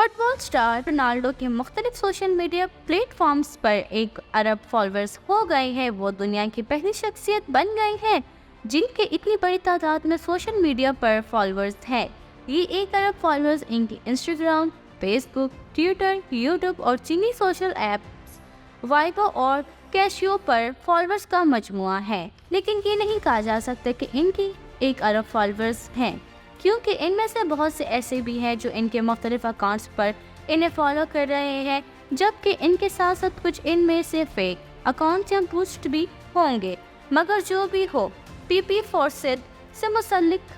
Fit بال star Ronaldo کے مختلف social media plate forms پر 1 ارب followers ہو گئے ہیں۔ وہ دنیا کی پہلی شخصیت بن گئے ہیں جن کے اتنی بڑی تعداد میں سوشل میڈیا پر فالوورز ہیں۔ یہ 1 ارب فالوورز ان کی انسٹاگرام، فیس بک، ٹویٹر، یوٹیوب اور چینی سوشل ایپس وائبو اور کیشیو پر فالوورز کا مجموعہ ہے، لیکن یہ نہیں کہا جا سکتا کہ ان کی 1 ارب فالوورز ہیں، کیونکہ ان میں سے بہت سے ایسے بھی ہیں جو ان کے مختلف اکاؤنٹس پر انہیں فالو کر رہے ہیں، جبکہ ان کے ساتھ ساتھ کچھ ان میں سے فیک اکاؤنٹس یا پوسٹ بھی ہوں گے۔ مگر جو بھی ہو، پی فورسڈ سے متعلق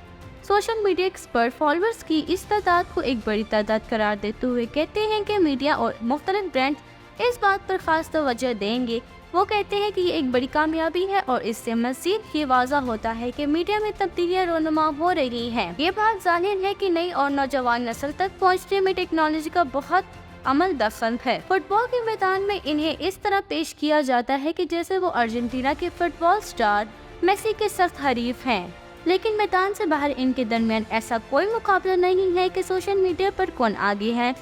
سوشل میڈیا ایکسپرٹ فالوورز کی اس تعداد کو ایک بڑی تعداد قرار دیتے ہوئے کہتے ہیں کہ میڈیا اور مختلف برانڈز اس بات پر خاص توجہ دیں گے۔ وہ کہتے ہیں کہ یہ ایک بڑی کامیابی ہے اور اس سے مزید یہ واضح ہوتا ہے کہ میڈیا میں تبدیلیاں رونما ہو رہی ہیں۔ یہ بات ظاہر ہے کہ نئی اور نوجوان نسل تک پہنچنے میں ٹیکنالوجی کا بہت عمل دخل ہے۔ فٹ بال کے میدان میں انہیں اس طرح پیش کیا جاتا ہے کہ جیسے وہ ارجنٹینا کے فٹ بال اسٹار میسی کے سخت حریف ہیں، لیکن میدان سے باہر ان کے درمیان ایسا کوئی مقابلہ نہیں ہے کہ سوشل میڈیا پر کون آگے ہے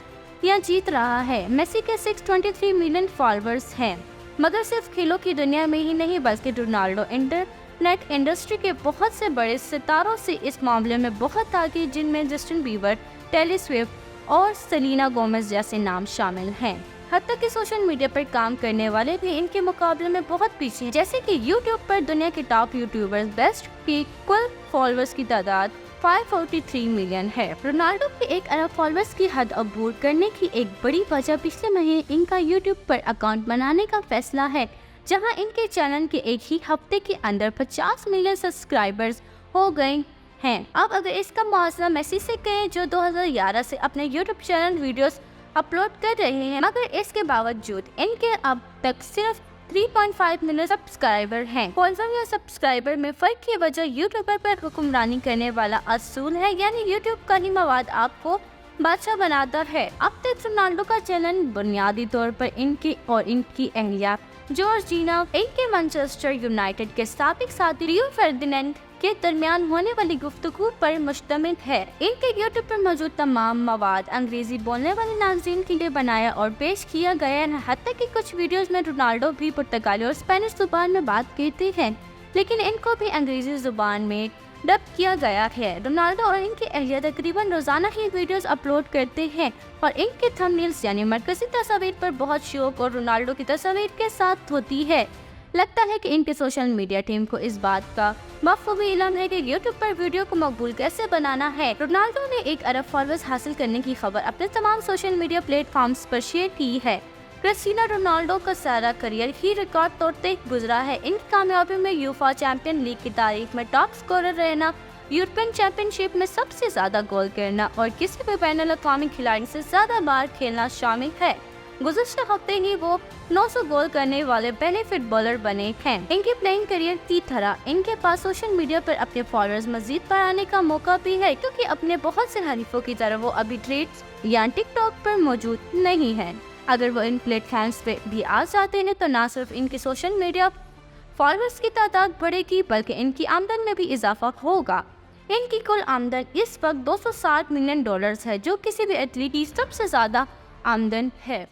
یا جیت رہا ہے۔ میسی کے 623 ملین فالوورز ہیں، مگر صرف کھیلوں کی دنیا میں ہی نہیں بلکہ رونالڈو انٹرنیٹ انڈسٹری کے بہت سے بڑے ستاروں سے اس معاملے میں بہت آگے، جن میں جسٹن بیبر، ٹیلر سوئفٹ اور سیلینا گومز جیسے نام شامل ہیں۔ حتیٰ کہ سوشل میڈیا پر کام کرنے والے بھی ان کے مقابلے میں بہت پیچھے ہیں، جیسے کہ یوٹیوب پر دنیا کے ٹاپ یوٹیوبرز بیسٹ کی کل فالوورز کی تعداد 543 ملین ہے۔ رونالڈو کے 1 ارب فالوورز کی حد عبور کرنے کی ایک بڑی وجہ پچھلے مہینے ان کا یوٹیوب پر اکاؤنٹ بنانے کا فیصلہ ہے، جہاں ان کے چینل کے ایک ہی ہفتے کے اندر 50 ملین سبسکرائبرز ہو گئے ہیں۔ اب اگر اس کا موازنہ میسی سے کریں جو 2011 سے اپنے یوٹیوب چینل ویڈیوز اپلوڈ کر رہے ہیں، مگر اس کے باوجود ان کے اب تک صرف 3.5 ملین سبسکرائبر ہیں۔ فالوور یا سبسکرائبر میں فرق کی وجہ یوٹیوبر پر حکمرانی کرنے والا اصول ہے، یعنی یوٹیوب کا ہی مواد آپ کو بادشاہ بناتا ہے۔ اب تک رونالڈو کا چینل بنیادی طور پر ان کی اہلیہ جورجینا، ان کے مانچسٹر یونائیٹڈ کے سابق ساتھی ریو فرڈینینڈ کے درمیان ہونے والی گفتگو پر مشتمل ہے۔ ان کے یوٹیوب پر موجود تمام مواد انگریزی بولنے والے ناظرین کے لیے بنایا اور پیش کیا گیا ہے، حتیٰ کہ کچھ ویڈیوز میں رونالڈو بھی پرتگالی اور اسپینش زبان میں بات کرتے ہیں، لیکن ان کو بھی انگریزی زبان میں ڈب کیا گیا ہے۔ رونالڈو اور ان کی اہلیہ تقریباً روزانہ ہی ویڈیوز اپلوڈ کرتے ہیں اور ان کے تھمبنیلز یعنی مرکزی تصاویر پر بہت شوق اور رونالڈو کی تصاویر کے ساتھ ہوتی ہے۔ لگتا ہے کہ ان کے سوشل میڈیا ٹیم کو اس بات کا بخوبی علم ہے کہ یوٹیوب پر ویڈیو کو مقبول کیسے بنانا ہے۔ رونالڈو نے 1 ارب فالوورز حاصل کرنے کی خبر اپنے تمام سوشل میڈیا پلیٹ فارمز پر شیئر کی ہے۔ کرسٹینا رونالڈو کا سارا کریئر ہی ریکارڈ توڑتے گزرا ہے۔ ان کی کامیابی میں یوفا چیمپئن لیگ کی تاریخ میں ٹاپ اسکورر رہنا، یورپین چیمپئن شپ میں سب سے زیادہ گول کرنا اور کسی بھی بین الاقوامی کھلاڑی سے زیادہ بار کھیلنا شامل ہے۔ گزشتہ ہفتے ہی وہ 900 گول کرنے والے پہلے فٹ بالر بنے ہیں۔ ان کی پلینگ کریئر کی طرح ان کے پاس سوشل میڈیا پر اپنے فالوورز مزید بڑھانے کا موقع بھی ہے، کیونکہ اپنے بہت سے حریفوں کی طرح وہ ابھی تھریڈز یا ٹک ٹاک پر موجود نہیں ہیں۔ اگر وہ ان پلیٹ فارمز پہ بھی آ جاتے ہیں تو نہ صرف ان کے سوشل میڈیا فالوورز کی تعداد بڑھے گی بلکہ ان کی آمدن میں بھی اضافہ ہوگا۔ ان کی کل آمدن اس وقت $260 ملین ہے، جو کسی بھی ایتھلیٹ کی سب سے زیادہ آمدن ہے۔